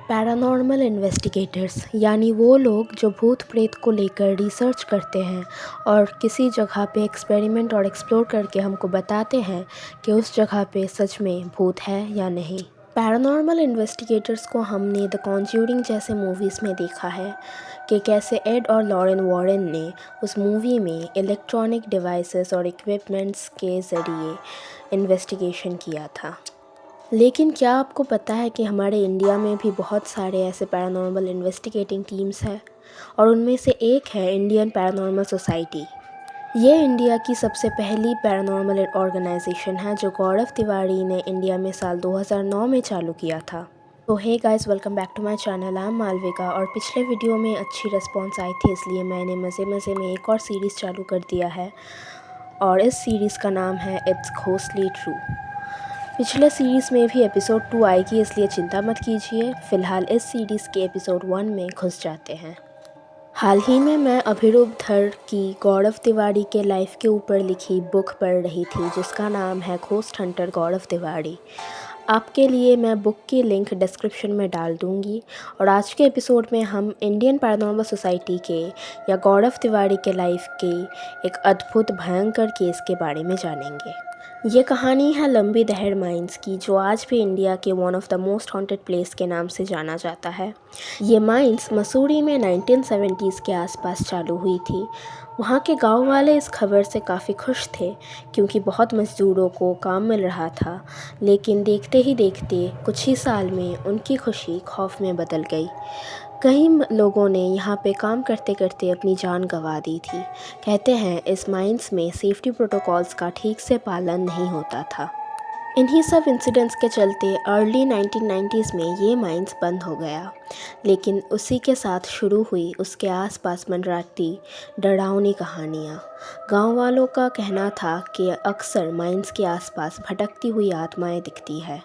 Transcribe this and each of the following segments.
Paranormal investigators यानी वो लोग जो भूत प्रेत को लेकर रिसर्च करते हैं और किसी जगह पे एक्सपेरिमेंट और एक्सप्लोर करके हमको बताते हैं कि उस जगह पे सच में भूत है या नहीं। पैरानॉर्मल इन्वेस्टिगेटर्स को हमने द कॉन्ज्यूरिंग जैसे मूवीज़ में देखा है कि कैसे एड और लॉरेन वॉरेन ने उस मूवी में इलेक्ट्रॉनिक डिवाइसेस और इक्विपमेंट्स के ज़रिए इन्वेस्टिगेशन किया था। लेकिन क्या आपको पता है कि हमारे इंडिया में भी बहुत सारे ऐसे पैरानॉर्मल इन्वेस्टिगेटिंग टीम्स हैं और उनमें से एक है इंडियन पैरानॉर्मल सोसाइटी। ये इंडिया की सबसे पहली पैरानॉर्मल ऑर्गेनाइजेशन है जो गौरव तिवारी ने इंडिया में साल 2009 में चालू किया था। तो hey guys, welcome back to my channel. I am Malvika और पिछले वीडियो में अच्छी रिस्पॉन्स आई थी, इसलिए मैंने मज़े मज़े में एक और सीरीज़ चालू कर दिया है और इस सीरीज़ का नाम है इट्स घोस्टली ट्रू। पिछले सीरीज़ में भी एपिसोड 2 आएगी, इसलिए चिंता मत कीजिए। फ़िलहाल इस सीरीज़ के एपिसोड 1 में घुस जाते हैं। हाल ही में मैं अभिरूप धर की गौरव तिवारी के लाइफ के ऊपर लिखी बुक पढ़ रही थी जिसका नाम है घोस्ट हंटर गौरव तिवारी। आपके लिए मैं बुक की लिंक डिस्क्रिप्शन में डाल दूंगी और आज के एपिसोड में हम इंडियन पैरानॉर्मल सोसाइटी के या गौरव तिवारी के लाइफ के एक अद्भुत भयंकर केस के बारे में जानेंगे। ये कहानी है लंबी दहर माइंस की, जो आज भी इंडिया के one of the most haunted place के नाम से जाना जाता है। ये माइंस मसूरी में 1970s के आसपास चालू हुई थी। वहाँ के गांव वाले इस खबर से काफ़ी खुश थे क्योंकि बहुत मज़दूरों को काम मिल रहा था, लेकिन देखते ही देखते कुछ ही साल में उनकी खुशी खौफ में बदल गई। कई लोगों ने यहाँ पे काम करते करते अपनी जान गंवा दी थी। कहते हैं इस माइंस में सेफ्टी प्रोटोकॉल्स का ठीक से पालन नहीं होता था। इन्हीं सब इंसिडेंट्स के चलते अर्ली 1990s में ये माइंस बंद हो गया, लेकिन उसी के साथ शुरू हुई उसके आसपास मंडराती डरावनी कहानियाँ। गांव वालों का कहना था कि अक्सर माइंस के आसपास भटकती हुई आत्माएं दिखती है।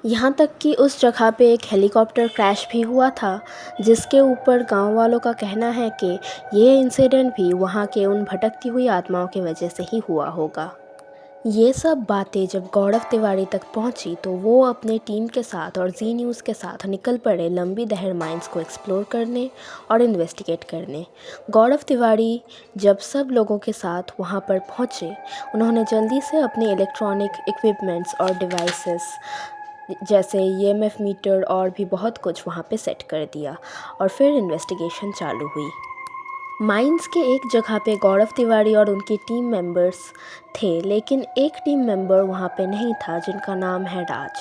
यहाँ तक कि उस जगह पे एक हेलीकॉप्टर क्रैश भी हुआ था, जिसके ऊपर गांव वालों का कहना है कि ये इंसिडेंट भी वहाँ के उन भटकती हुई आत्माओं की वजह से ही हुआ होगा। ये सब बातें जब गौरव तिवारी तक पहुंची तो वो अपने टीम के साथ और जी न्यूज़ के साथ निकल पड़े लंबी दहर माइंस को एक्सप्लोर करने और इन्वेस्टिगेट करने। गौरव तिवारी जब सब लोगों के साथ वहां पर पहुंचे, उन्होंने जल्दी से अपने इलेक्ट्रॉनिक इक्विपमेंट्स और डिवाइसेस जैसे ईएमएफ मीटर और भी बहुत कुछ वहाँ पे सेट कर दिया और फिर इन्वेस्टिगेशन चालू हुई। माइंस के एक जगह पे गौरव तिवारी और उनकी टीम मेंबर्स थे, लेकिन एक टीम मेंबर वहाँ पे नहीं था जिनका नाम है राज।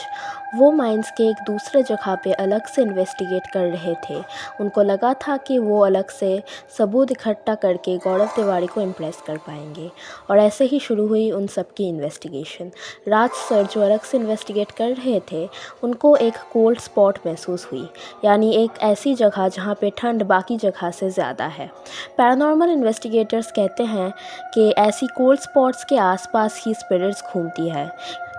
वो माइंस के एक दूसरे जगह पे अलग से इन्वेस्टिगेट कर रहे थे। उनको लगा था कि वो अलग से सबूत इकट्ठा करके गौरव तिवारी को इम्प्रेस कर पाएंगे और ऐसे ही शुरू हुई उन सब की इन्वेस्टिगेशन। राज सर जो अलग से इन्वेस्टिगेट कर रहे थे, उनको एक कोल्ड स्पॉट महसूस हुई, यानी एक ऐसी जगह जहाँ पे ठंड बाकी जगह से ज़्यादा है। पैरानॉर्मल इन्वेस्टिगेटर्स कहते हैं कि ऐसी कोल्ड स्पॉट्स के आसपास ही स्पिरिट्स घूमती है,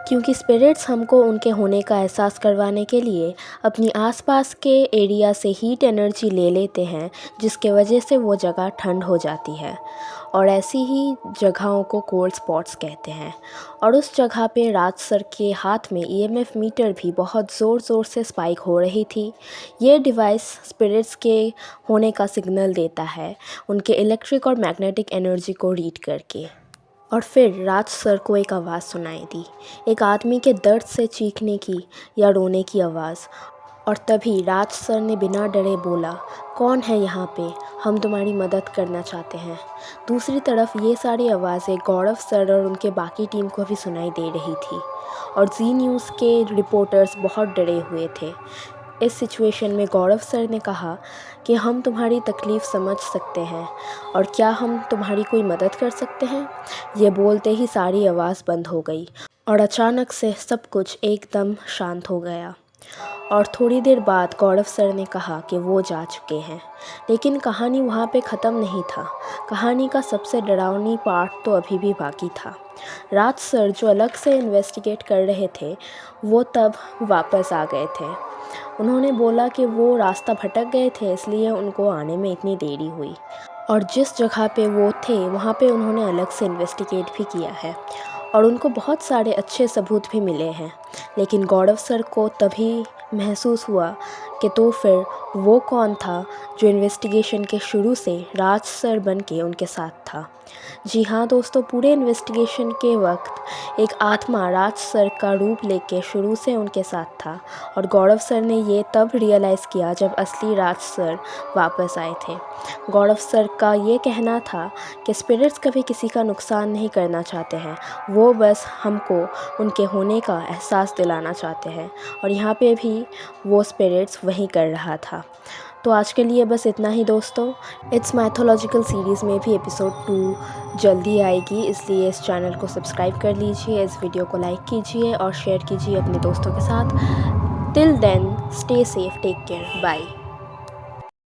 क्योंकि स्पिरिट्स हमको उनके होने का एहसास करवाने के लिए अपनी आसपास के एरिया से हीट एनर्जी ले लेते हैं, जिसके वजह से वो जगह ठंड हो जाती है और ऐसी ही जगहों को कोल्ड स्पॉट्स कहते हैं। और उस जगह पे राज सर के हाथ में ईएमएफ मीटर भी बहुत ज़ोर से स्पाइक हो रही थी। ये डिवाइस स्पिरिट्स के होने का सिग्नल देता है, उनके इलेक्ट्रिक और मैग्नेटिक एनर्जी को रीड करके। और फिर राज सर को एक आवाज़ सुनाई दी, एक आदमी के दर्द से चीखने की या रोने की आवाज़। और तभी राज सर ने बिना डरे बोला, कौन है यहाँ पे, हम तुम्हारी मदद करना चाहते हैं। दूसरी तरफ ये सारी आवाज़ें गौरव सर और उनके बाकी टीम को भी सुनाई दे रही थी और जी न्यूज़ के रिपोर्टर्स बहुत डरे हुए थे। इस सिचुएशन में गौरव सर ने कहा कि हम तुम्हारी तकलीफ़ समझ सकते हैं और क्या हम तुम्हारी कोई मदद कर सकते हैं। ये बोलते ही सारी आवाज़ बंद हो गई और अचानक से सब कुछ एकदम शांत हो गया। और थोड़ी देर बाद गौरव सर ने कहा कि वो जा चुके हैं, लेकिन कहानी वहाँ पे ख़त्म नहीं था। कहानी का सबसे डरावनी पार्ट तो अभी भी बाकी था। राज सर जो अलग से इन्वेस्टिगेट कर रहे थे, वो तब वापस आ गए थे। उन्होंने बोला कि वो रास्ता भटक गए थे, इसलिए उनको आने में इतनी देरी हुई और जिस जगह पे वो थे वहाँ पे उन्होंने अलग से इन्वेस्टिगेट भी किया है और उनको बहुत सारे अच्छे सबूत भी मिले हैं। लेकिन गौरव सर को तभी महसूस हुआ कि तो फिर वो कौन था जो इन्वेस्टिगेशन के शुरू से राज सर बन के उनके साथ था। जी हाँ दोस्तों, पूरे इन्वेस्टिगेशन के वक्त एक आत्मा राज सर का रूप लेके शुरू से उनके साथ था और गौरव सर ने ये तब रियलाइज़ किया जब असली राज सर वापस आए थे। गौरव सर का ये कहना था कि स्पिरिट्स कभी किसी का नुकसान नहीं करना चाहते हैं, वो बस हमको उनके होने का एहसास दिलाना चाहते हैं और यहाँ पे भी वो स्पिरिट्स वही कर रहा था। तो आज के लिए बस इतना ही दोस्तों। इट्स मैथोलॉजिकल सीरीज़ में भी एपिसोड 2 जल्दी आएगी, इसलिए इस चैनल को सब्सक्राइब कर लीजिए, इस वीडियो को लाइक कीजिए और शेयर कीजिए अपने दोस्तों के साथ। Till then stay safe, take care, bye.